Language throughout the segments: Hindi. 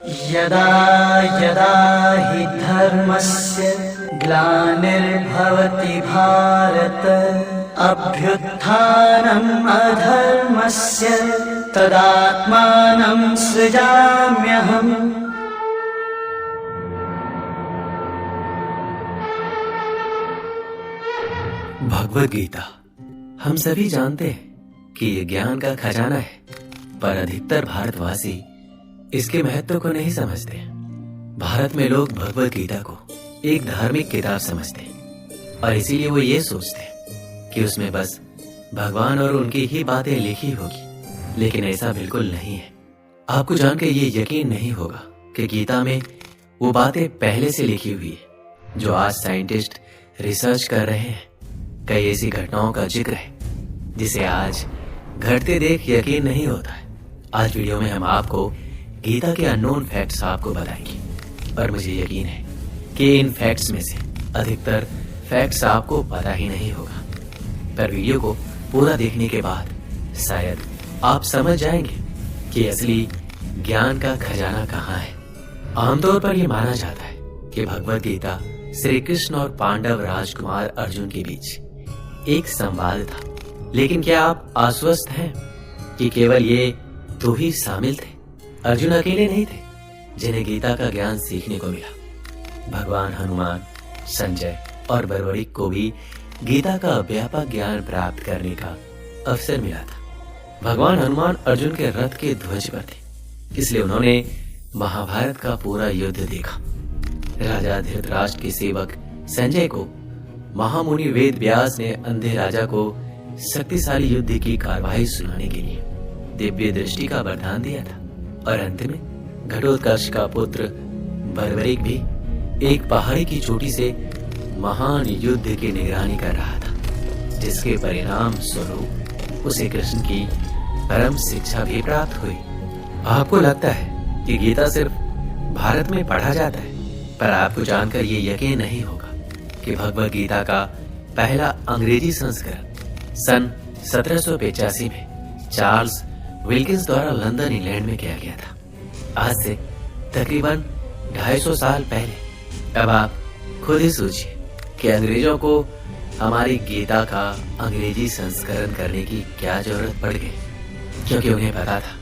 यदा यदा हि धर्मस्य ग्लानिर्भवति भारत अभ्युत्थानम् अधर्मस्य तदात्मानं सृजाम्यहम्। भगवद गीता हम सभी जानते हैं कि ये ज्ञान का खजाना है, पर अधिकतर भारतवासी इसके महत्व को नहीं समझते। भारत में लोग भगवद गीता को एक धार्मिक किताब समझते हैं और इसीलिए वो ये सोचते हैं कि उसमें बस भगवान और उनकी ही बातें लिखी होगी, लेकिन ऐसा बिल्कुल नहीं है। आपको जानकर ये यकीन नहीं होगा कि गीता में वो बातें पहले से लिखी हुई है जो आज साइंटिस्ट रिसर्च कर रहे हैं। कई ऐसी घटनाओं का जिक्र है जिसे आज घटते देख यकीन नहीं होता है। आज वीडियो में हम आपको गीता के अननोन फैक्ट्स आपको बताएंगे, पर मुझे यकीन है कि इन फैक्ट्स में से अधिकतर फैक्ट्स आपको पता ही नहीं होगा। पर वीडियो को पूरा देखने के बाद शायद आप समझ जाएंगे कि असली ज्ञान का खजाना कहाँ है। आमतौर पर यह माना जाता है कि भगवद गीता श्री कृष्ण और पांडव राजकुमार अर्जुन के बीच एक संवाद था, लेकिन क्या आप आश्वस्त हैं कि केवल ये दो ही शामिल थे? अर्जुन अकेले नहीं थे जिन्हें गीता का ज्ञान सीखने को मिला। भगवान हनुमान, संजय और बर्बरीक को भी गीता का व्यापक ज्ञान प्राप्त करने का अवसर मिला था। भगवान हनुमान अर्जुन के रथ के ध्वज पर थे, इसलिए उन्होंने महाभारत का पूरा युद्ध देखा। राजा धृतराष्ट्र के सेवक संजय को महामुनि वेद व्यास ने अंधे राजा को शक्तिशाली युद्ध की कार्यवाही सुनाने के लिए दिव्य दृष्टि का वरदान दिया था। और अंत में घटोत्कच का पुत्र बर्बरीक भी एक पहाड़ी की चोटी से महान युद्ध की निगरानी कर रहा था, जिसके परिणाम स्वरूप उसे कृष्ण की परम शिक्षा भी प्राप्त हुई। आपको लगता है कि गीता सिर्फ भारत में पढ़ा जाता है, पर आपको जानकर ये यकीन नहीं होगा कि भगवद गीता का पहला अंग्रेजी संस्करण सन 1785 में चार्ल्स विल्किंस द्वारा लंदन इंग्लैंड में किया गया था। आज से तकरीबन 250 साल पहले। अब आप खुद ही सोचिए कि अंग्रेजों को हमारी गीता का अंग्रेजी संस्करण करने की क्या जरूरत पड़ गई, क्योंकि उन्हें पता था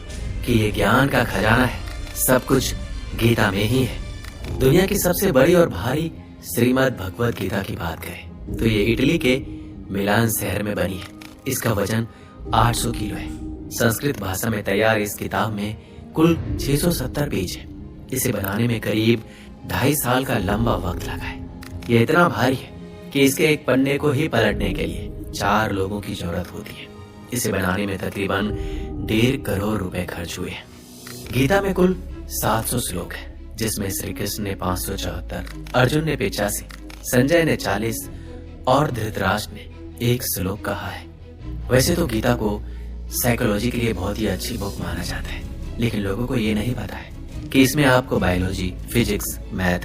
कि ये ज्ञान का खजाना है, सब कुछ गीता में ही है। दुनिया की सबसे बड़ी और भारी श्रीमद् भगवद गीता की बात करें तो ये इटली के मिलान शहर में बनी है। इसका वजन 800 किलो है। संस्कृत भाषा में तैयार इस किताब में कुल 670 पेज है। इसे बनाने में करीब 2.5 साल का लंबा वक्त लगा है। यह इतना भारी है कि इसके एक पन्ने को ही पलटने के लिए 4 लोगों की जरूरत होती है। इसे बनाने में तकरीबन 1.5 करोड़ रुपए खर्च हुए हैं। गीता में कुल 700 श्लोक है, जिसमें श्री कृष्ण ने 574, अर्जुन ने 85, संजय ने 40 और धृतराष्ट्र ने 1 श्लोक कहा है। वैसे तो गीता को साइकोलॉजी के लिए बहुत ही अच्छी बुक माना जाता है, लेकिन लोगों को ये नहीं पता है कि इसमें आपको बायोलॉजी, फिजिक्स, मैथ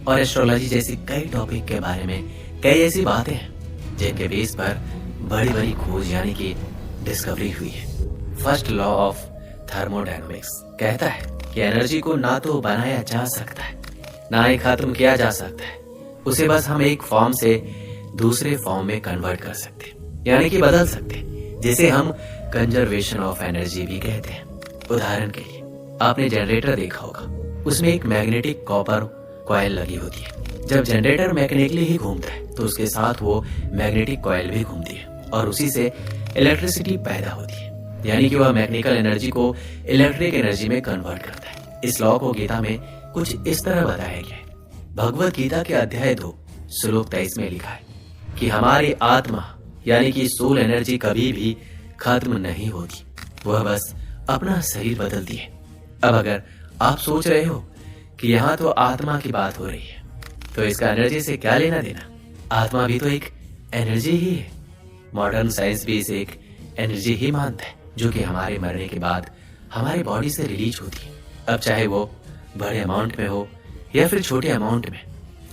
और एस्ट्रोलॉजी जैसी कई टॉपिक के बारे में कई ऐसी बातें हैं जिनके बेस पर बड़ी बड़ी खोज यानी कि डिस्कवरी हुई है। फर्स्ट लॉ ऑफ थर्मोडायनामिक्स कहता है कि एनर्जी को ना तो बनाया जा सकता है ना ही खत्म किया जा सकता है, उसे बस हम एक फॉर्म से दूसरे फॉर्म में कन्वर्ट कर सकते हैं, यानी कि बदल सकते हैं, जिसे हम कंजर्वेशन ऑफ एनर्जी भी कहते हैं। उदाहरण के लिए आपने जनरेटर देखा होगा, उसमें एक मैग्नेटिक कॉपर कॉइल लगी होती है। जब जनरेटर मैकेनिकली ही घूमता है तो उसके साथ वो मैग्नेटिक कॉइल भी घूमती है और उसी से इलेक्ट्रिसिटी पैदा होती है, यानी कि वह मैकेनिकल एनर्जी को इलेक्ट्रिक एनर्जी में कन्वर्ट करता है। इस लॉ को गीता में कुछ इस तरह बताया गया है। भगवद गीता के अध्याय 2 श्लोक 23 में लिखा है कि हमारी आत्मा यानी कि सोल एनर्जी कभी भी खत्म नहीं होती, वह बस अपना शरीर बदलती है। अब अगर आप सोच रहे हो कि यहाँ तो आत्मा की बात हो रही है, तो इसका एनर्जी से क्या लेना देना? आत्मा भी तो एक एनर्जी ही है। मॉडर्न साइंस भी इसे एक एनर्जी ही मानता है, जो कि हमारे मरने के बाद हमारी बॉडी से रिलीज होती है। अब चाहे वो बड़े अमाउंट में हो या फिर छोटे अमाउंट में,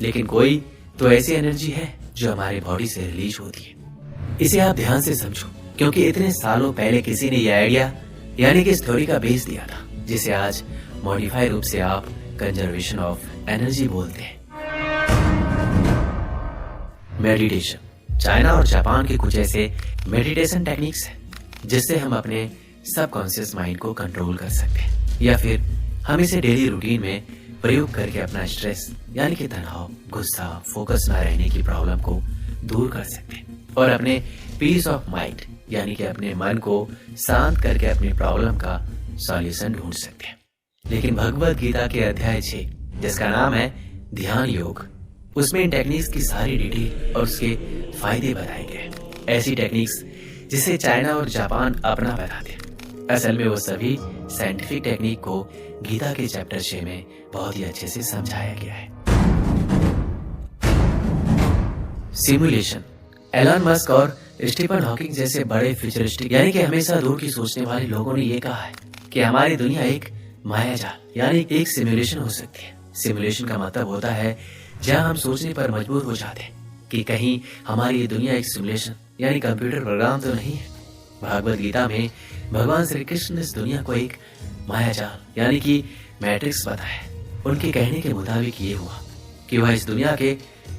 लेकिन कोई तो ऐसी एनर्जी है जो हमारी बॉडी से रिलीज होती है। इसे आप ध्यान से समझो, क्योंकि इतने सालों पहले किसी ने यह आइडिया यानी कि इस थ्योरी का बेस दिया था, जिसे आज मॉडिफाई रूप से आप कंजर्वेशन ऑफ एनर्जी बोलते हैं। मेडिटेशन चाइना और जापान के कुछ ऐसे मेडिटेशन टेक्निक्स हैं जिससे हम अपने सबकॉन्शियस माइंड को कंट्रोल कर सकते हैं, या फिर हम इसे डेली रूटीन में प्रयोग करके अपना स्ट्रेस यानी कि तनाव, गुस्सा, फोकस ना रहने की प्रॉब्लम को दूर कर सकते हैं और अपने पीस ऑफ माइंड यानी कि अपने मन को शांत करके अपनी प्रॉब्लम का सॉल्यूशन ढूंढ सकते हैं। लेकिन भगवत गीता के अध्याय 6 जिसका नाम है ध्यान योग, उसमें इन टेक्निक्स की सारी डिटेल और उसके फायदे बताए गए। ऐसी टेक्निक्स जिसे चाइना और जापान अपना बताते हैं, असल में वो सभी साइंटिफिक टेक्निक को गीता के चैप्टर 6 में बहुत ही अच्छे से समझाया गया है। सिमुलेशन एलन मस्क और स्टीफन हॉकिंग जैसे बड़े फ्यूचरिस्टिक यानी कि हमेशा दूर की सोचने वाले लोगों ने ये कहा है कि हमारी दुनिया एक मायाजाल यानी एक सिमुलेशन हो सकती है। सिमुलेशन का मतलब होता है जहां हम सोचने पर मजबूर हो जाते हैं कि कहीं हमारी ये दुनिया एक सिमुलेशन यानी कंप्यूटर प्रोग्राम तो नहीं है। भागवत गीता में भगवान श्री कृष्ण ने इस दुनिया को एक मायाजाल यानी कि मैट्रिक्स बताया। उनके कहने के मुताबिक ये हुआ कि वह इस दुनिया के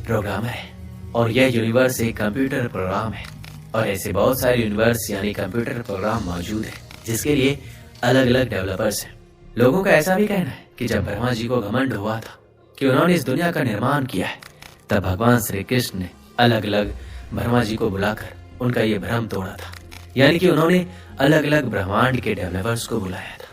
प्रोग्रामर है और यह यूनिवर्स एक कंप्यूटर प्रोग्राम है और ऐसे बहुत सारे यूनिवर्स यानी कंप्यूटर प्रोग्राम मौजूद है जिसके लिए अलग अलग डेवलपर्स हैं। लोगों का ऐसा भी कहना है कि जब ब्रह्मा जी को घमंड हुआ था कि उन्होंने इस दुनिया का निर्माण किया है, तब भगवान श्री कृष्ण ने अलग अलग ब्रह्मा जी को बुलाकर उनका ये भ्रम तोड़ा था, यानी कि उन्होंने अलग अलग ब्रह्मांड के डेवलपर्स को बुलाया था।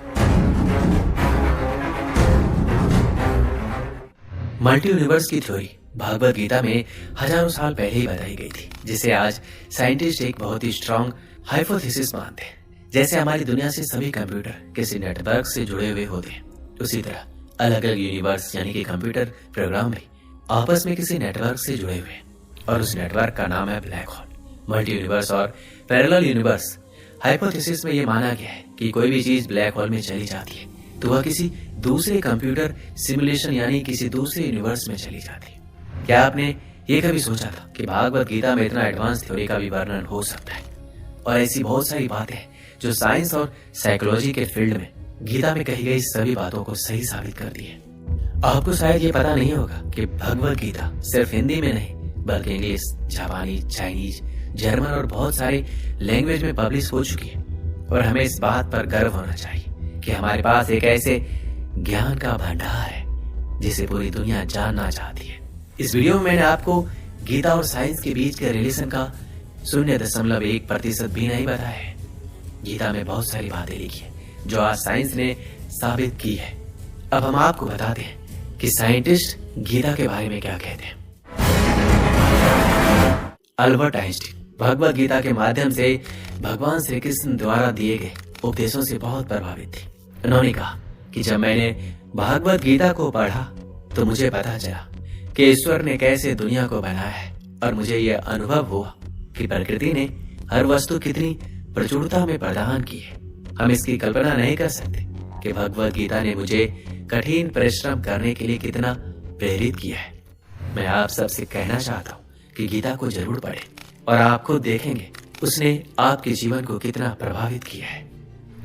मल्टी यूनिवर्स की थ्योरी भागवत गीता में हजारों साल पहले ही बताई गई थी, जिसे आज साइंटिस्ट एक बहुत ही स्ट्रॉन्ग हाइपोथेसिस मानते हैं। जैसे हमारी दुनिया से सभी कंप्यूटर किसी नेटवर्क से जुड़े हुए होते हैं, उसी तरह अलग अलग यूनिवर्स यानी कि कंप्यूटर प्रोग्राम भी आपस में किसी नेटवर्क से जुड़े हुए हैं और उस नेटवर्क का नाम है ब्लैक होल। मल्टी यूनिवर्स और पैरेलल यूनिवर्स हाइपोथेसिस में ये माना गया है कि कोई भी चीज ब्लैक होल में चली जाती है तो वह किसी दूसरे कंप्यूटर सिमुलेशन यानी किसी दूसरे यूनिवर्स में चली जाती है। क्या आपने ये कभी सोचा था कि भागवत गीता में इतना एडवांस थ्योरी का भी वर्णन हो सकता है? और ऐसी बहुत सारी बातें हैं जो साइंस और साइकोलॉजी के फील्ड में गीता में कही गई सभी बातों को सही साबित करती है। आपको शायद ये पता नहीं होगा कि भगवत गीता सिर्फ हिंदी में नहीं बल्कि इंग्लिश, जापानी, चाइनीज, जर्मन और बहुत सारे लैंग्वेज में पब्लिश हो चुकी है और हमें इस बात पर गर्व होना चाहिए कि हमारे पास एक ऐसे ज्ञान का भंडार है जिसे पूरी दुनिया जानना चाहती है। इस वीडियो में मैंने आपको गीता और साइंस के बीच के रिलेशन का 0.1% भी नहीं बताया है। गीता में बहुत सारी बातें लिखी है जो आज साइंस ने साबित की है। अब हम आपको बताते हैं कि साइंटिस्ट गीता के बारे में क्या कहते हैं। अल्बर्ट आइंस्टीन भगवत गीता के माध्यम से भगवान श्री कृष्ण द्वारा दिए गए उपदेशों से बहुत प्रभावित थे। उन्होंने कहा कि जब मैंने भगवत गीता को पढ़ा तो मुझे पता चला कि ईश्वर ने कैसे दुनिया को बनाया है और मुझे यह अनुभव हुआ कि प्रकृति ने हर वस्तु कितनी प्रचुरता में प्रदान की है। हम इसकी कल्पना नहीं कर सकते कि भगवत गीता ने मुझे कठिन परिश्रम करने के लिए कितना प्रेरित किया है। मैं आप सबसे कहना चाहता हूँ कि गीता को जरूर पढ़ें और आप खुद देखेंगे उसने आपके जीवन को कितना प्रभावित किया है।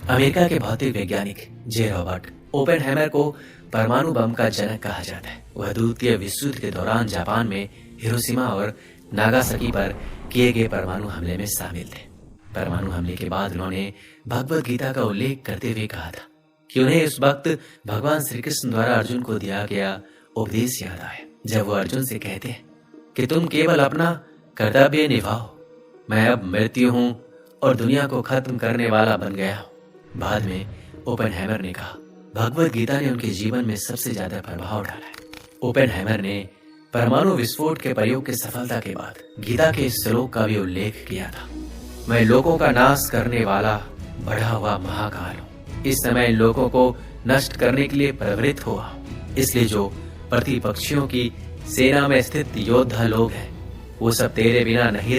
अमेरिका के भौतिक वैज्ञानिक जे रॉबर्ट ओपेनहाइमर को परमाणु बम का जनक कहा जाता है। वह द्वितीय विश्व युद्ध के दौरान जापान में हिरोशिमा और नागासाकी पर किए गए परमाणु हमले में शामिल थे। परमाणु हमले के बाद उन्होंने भगवत गीता का उल्लेख करते हुए कहा था कि उन्हें उस वक्त भगवान श्री कृष्ण द्वारा अर्जुन को दिया गया उपदेश याद आया, जब वो अर्जुन से कहते हैं कि तुम केवल अपना कर्तव्य निभाओ, मैं अब मृत्यु हूँ और दुनिया को खत्म करने वाला बन गया हूँ। बाद में ओपेनहाइमर ने कहा भगवत गीता ने उनके जीवन में सबसे ज्यादा प्रभाव डाला है। ओपेनहाइमर ने परमाणु विस्फोट के प्रयोग की सफलता के बाद गीता के इस श्लोक का भी उल्लेख किया था, मैं लोगों का नाश करने वाला बढ़ा हुआ महाकाल हूँ, इस समय इन लोगों को नष्ट करने के लिए प्रवृत्त हुआ हूँ। इसलिए जो प्रतिपक्षियों की सेना में स्थित योद्धा लोग हैं वो सब तेरे बिना नहीं